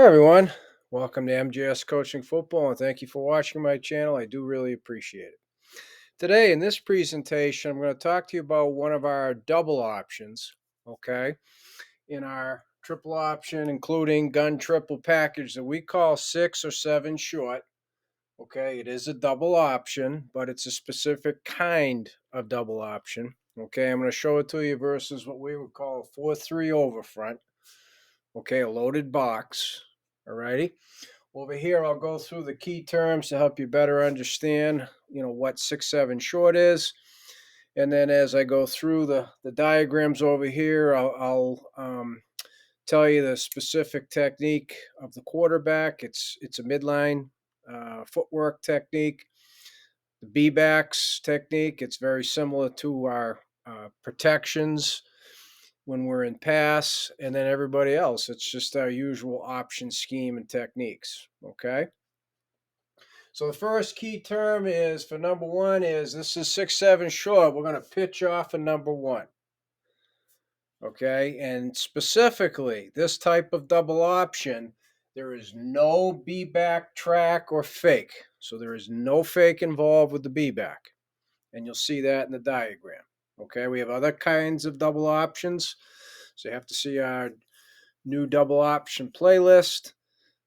Hi everyone, welcome to MGS Coaching Football and thank you for watching my channel. I do really appreciate it. Today in this presentation, I'm going to talk to you about one of our double options, okay, in our triple option, including gun triple package that we call 6 or 7 short. Okay, it is a double option, but it's a specific kind of double option. Okay, I'm going to show it to you versus what we would call a 4-3 over front. Okay, a loaded box. Alrighty. Over here, I'll go through the key terms to help you better understand, what 6-7 short is. And then as I go through the diagrams over here, I'll tell you the specific technique of the quarterback. It's a midline footwork technique. The B-backs technique, it's very similar to our protections when we're in pass, and then everybody else. It's just our usual option scheme and techniques. Okay. So the first key term is for number one is this is 6-7 short. We're going to pitch off a number one. Okay. And specifically, this type of double option, there is no B back track or fake. So there is no fake involved with the B back. And you'll see that in the diagram. Okay. We have other kinds of double options. So you have to see our new double option playlist.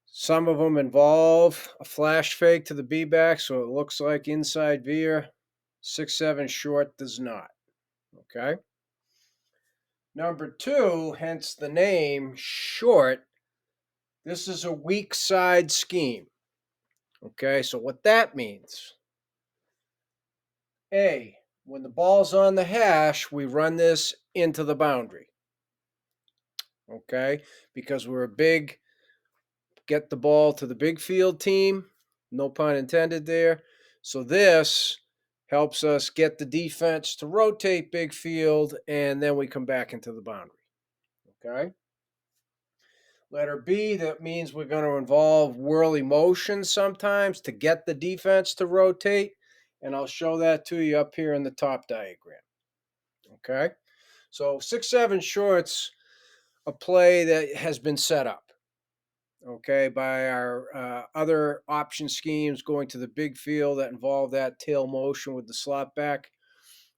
Some of them involve a flash fake to the B back, so it looks like inside veer. 6-7 short does not. Okay. Number two, hence the name short. This is a weak side scheme. Okay, so what that means, A, when the ball's on the hash, we run this into the boundary. Okay, because we're a big get the ball to the big field team, no pun intended there. So this helps us get the defense to rotate big field, and then we come back into the boundary. Okay. Letter B, that means we're going to involve whirly motion sometimes to get the defense to rotate. And I'll show that to you up here in the top diagram. Okay. So 6-7 shorts, a play that has been set up. Okay, by our other option schemes going to the big field that involve that tail motion with the slot back.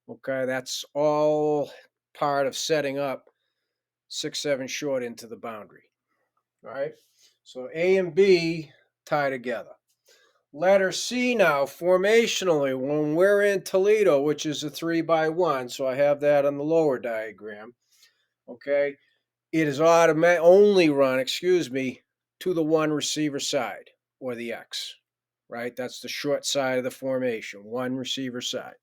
Okay, that's all part of setting up 6-7 short into the boundary. All right, so A and B tie together. Letter C now, formationally, when we're in Toledo, which is a 3-by-1, so I have that on the lower diagram. Okay, it is automatic only run, to the one receiver side or the X, right? That's the short side of the formation, one receiver side.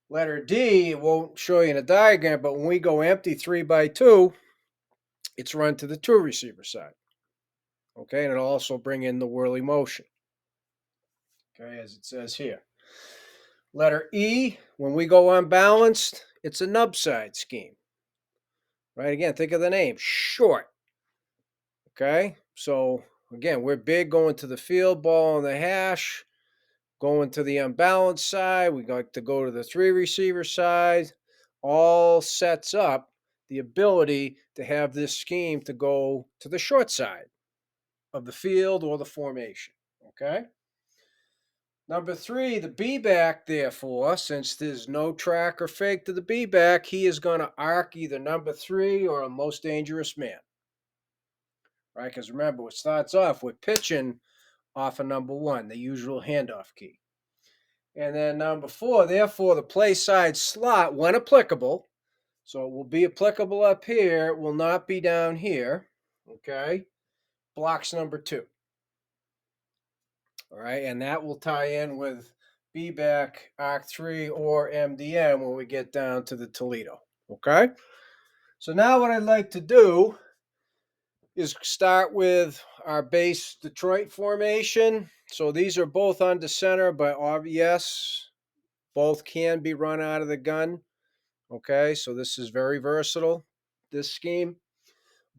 Letter D, it won't show you in a diagram, but when we go empty 3-by-2, it's run to the two receiver side. Okay, and it'll also bring in the whirly motion. Okay, as it says here. Letter E, when we go unbalanced, it's a nub side scheme. Right, again, think of the name, short. Okay, so again, we're big going to the field, ball on the hash, going to the unbalanced side. We like to go to the three receiver side. All sets up the ability to have this scheme to go to the short side of the field or the formation. Okay. Number three, the B back, therefore, since there's no track or fake to the B back, he is going to arc either number three or a most dangerous man. Right? Because remember, it starts off with pitching off of number one, the usual handoff key. And then number four, therefore, the play side slot, when applicable, so it will be applicable up here, it will not be down here, okay, blocks number two. All right, and that will tie in with B-back, ARC3, or MDM when we get down to the Toledo, okay? So now what I'd like to do is start with our base Detroit formation. So these are both under center, but yes, both can be run out of the gun. Okay, so this is very versatile, this scheme.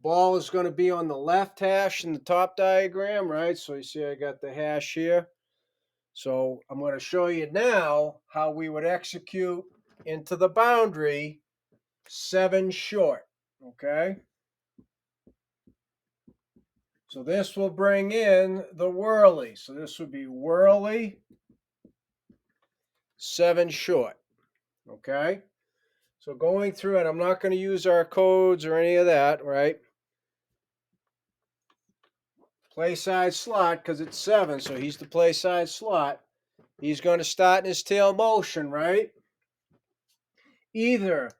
Ball is going to be on the left hash in the top diagram, right? So you see I got the hash here. So I'm going to show you now how we would execute into the boundary 7 short, okay? So this will bring in the whirly. So this would be whirly 7 short. Okay. So going through it, I'm not going to use our codes or any of that, right? Play side slot because it's 7, so he's the play side slot. He's going to start in his tail motion, right? Either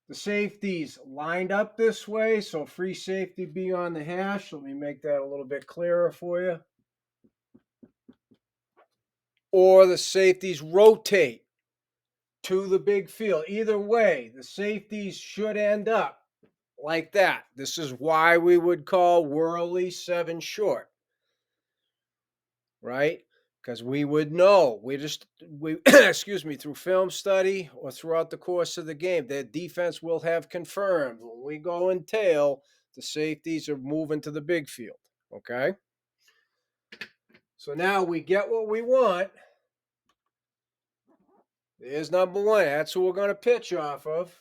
the safety's lined up this way, so free safety be on the hash. Let me make that a little bit clearer for you. Or the safeties rotate to the big field. Either way, the safeties should end up like that. This is why we would call whirly 7 short, right? Because we would know, we excuse me, through film study or throughout the course of the game, their defense will have confirmed when we go in tail, the safeties are moving to the big field. Okay. So now we get what we want. There's number 1. That's who we're going to pitch off of.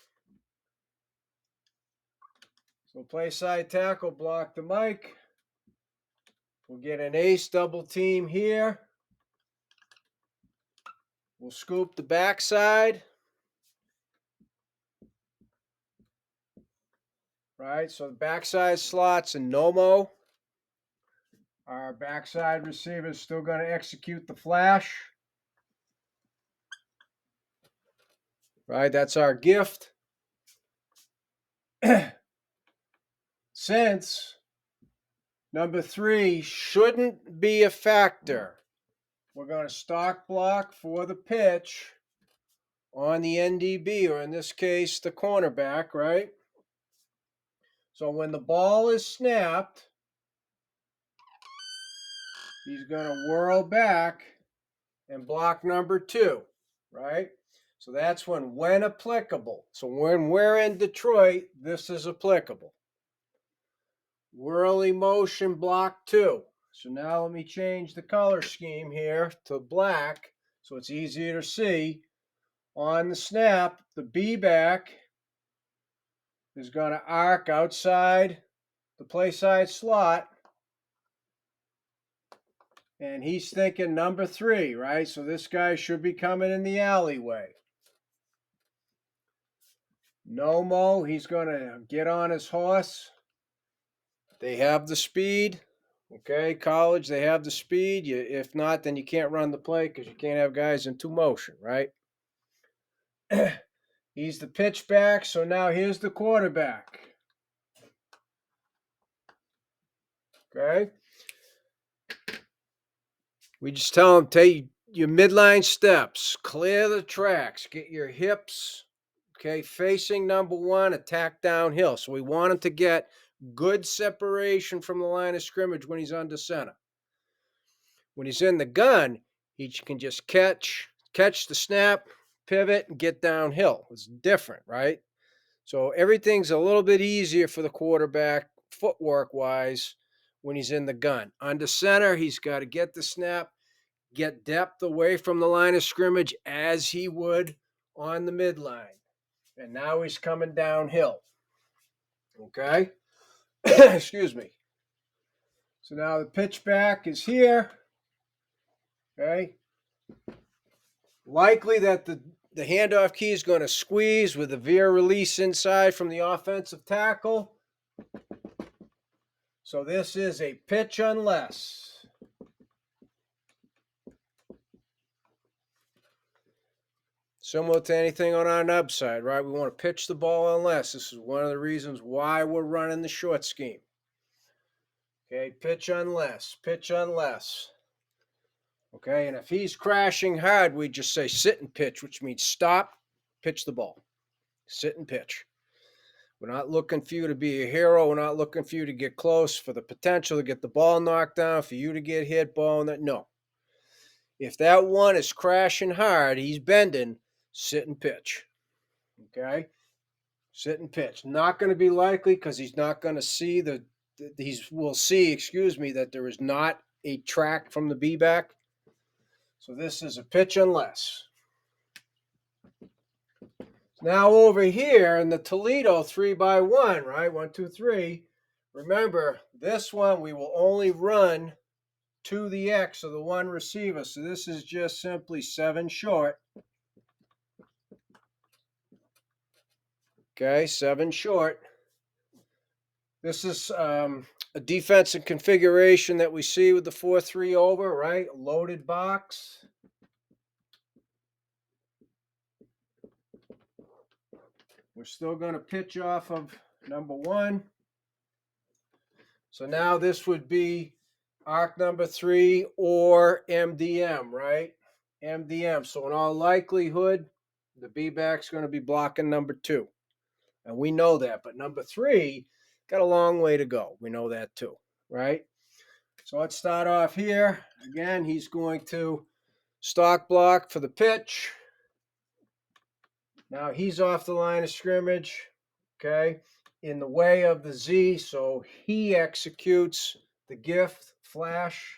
So play side tackle, block the mic. We'll get an ace double team here. We'll scoop the backside. Right, so the backside slots in no-mo. Our backside receiver is still going to execute the flash. Right, that's our gift. Since number 3 shouldn't be a factor, we're going to stock block for the pitch on the NDB, or in this case, the cornerback, right? So when the ball is snapped, he's going to whirl back and block number 2, right? So that's when applicable. So when we're in Detroit, this is applicable. Whirly motion block 2. So now let me change the color scheme here to black so it's easier to see. On the snap, the B back is going to arc outside the play side slot. And he's thinking number 3, right? So this guy should be coming in the alleyway. No-mo, he's going to get on his horse. They have the speed. Okay, college, they have the speed. If not, then you can't run the play because you can't have guys in 2 motion, right? He's the pitch back, so now here's the quarterback. Okay. We just tell him, take your midline steps, clear the tracks, get your hips, okay, facing number 1, attack downhill. So we want him to get good separation from the line of scrimmage when he's under center. When he's in the gun, he can just catch the snap, pivot, and get downhill. It's different, right? So everything's a little bit easier for the quarterback, footwork-wise, when he's in the gun. Under center, he's got to get the snap, get depth away from the line of scrimmage as he would on the midline. And now he's coming downhill. Okay? Excuse me. So now the pitch back is here. Okay? Likely that the handoff key is going to squeeze with a veer release inside from the offensive tackle. So this is a pitch unless. Similar to anything on our nub side, right? We want to pitch the ball unless. This is one of the reasons why we're running the short scheme. Okay, pitch unless, pitch unless. Okay, and if he's crashing hard, we just say sit and pitch, which means stop, pitch the ball. Sit and pitch. We're not looking for you to be a hero. We're not looking for you to get close, for the potential to get the ball knocked down, for you to get hit, ball in that. No. If that one is crashing hard, he's bending, sit and pitch. Okay? Sit and pitch. Not going to be likely because he's not going to see that there is not a track from the B back. So this is a pitch unless. Now over here in the Toledo 3x1, right? 1, 2, 3, Remember, this one we will only run to the X of the one receiver. So this is just simply 7 short. Okay, 7 short. This is a defensive configuration that we see with the 4-3 over, right? Loaded box. We're still going to pitch off of number 1. So now this would be arc number 3 or MDM, right? MDM. So in all likelihood, the B-back's going to be blocking number 2. And we know that. But number 3 got a long way to go. We know that too, right? So let's start off here. Again, he's going to stock block for the pitch. Now he's off the line of scrimmage, okay, in the way of the Z. So he executes the gift flash.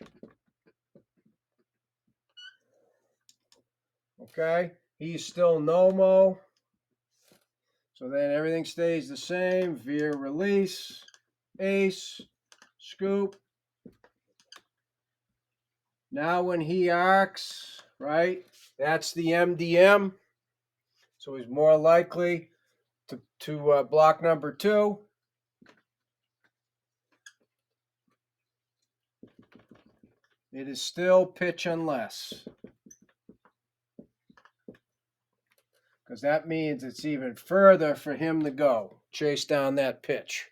Okay, he's still no-mo. So then everything stays the same. Veer release, ace, scoop. Now when he arcs, right, that's the MDM. So he's more likely to block number 2. It is still pitch unless. Because that means it's even further for him to go. Chase down that pitch.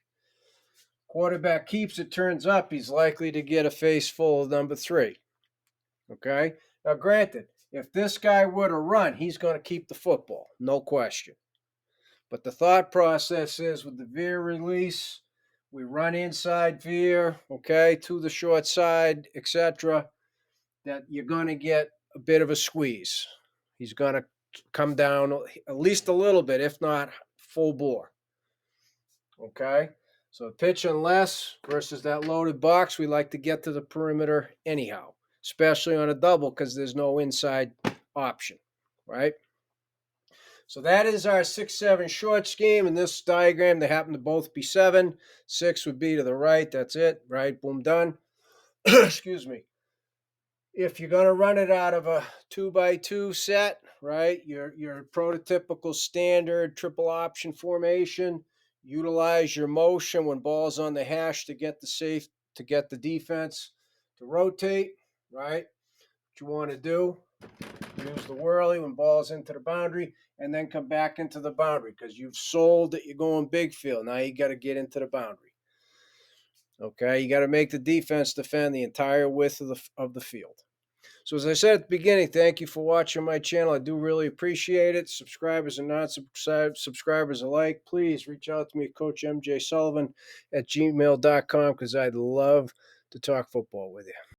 Quarterback keeps it, turns up, he's likely to get a face full of number 3. Okay? Now, granted, if this guy were to run, he's going to keep the football. No question. But the thought process is with the veer release, we run inside veer, okay, to the short side, etc., that you're going to get a bit of a squeeze. He's going to come down at least a little bit, if not full bore. Okay? So pitch unless versus that loaded box, we like to get to the perimeter anyhow, especially on a double because there's no inside option, right? So that is our 6-7 short scheme. In this diagram, they happen to both be 7. 6 would be to the right. That's it, right? Boom, done. Excuse me. If you're going to run it out of a 2x2 set, right, your prototypical standard triple option formation, utilize your motion when ball's on the hash to get the defense to rotate, right? What you want to do, use the whirly when ball's into the boundary, and then come back into the boundary because you've sold that you're going big field. Now you got to get into the boundary. Okay, you got to make the defense defend the entire width of the field. So as I said at the beginning, thank you for watching my channel. I do really appreciate it. Subscribers and non-subscribers alike, please reach out to me, Coach MJ Sullivan at gmail.com, because I'd love to talk football with you.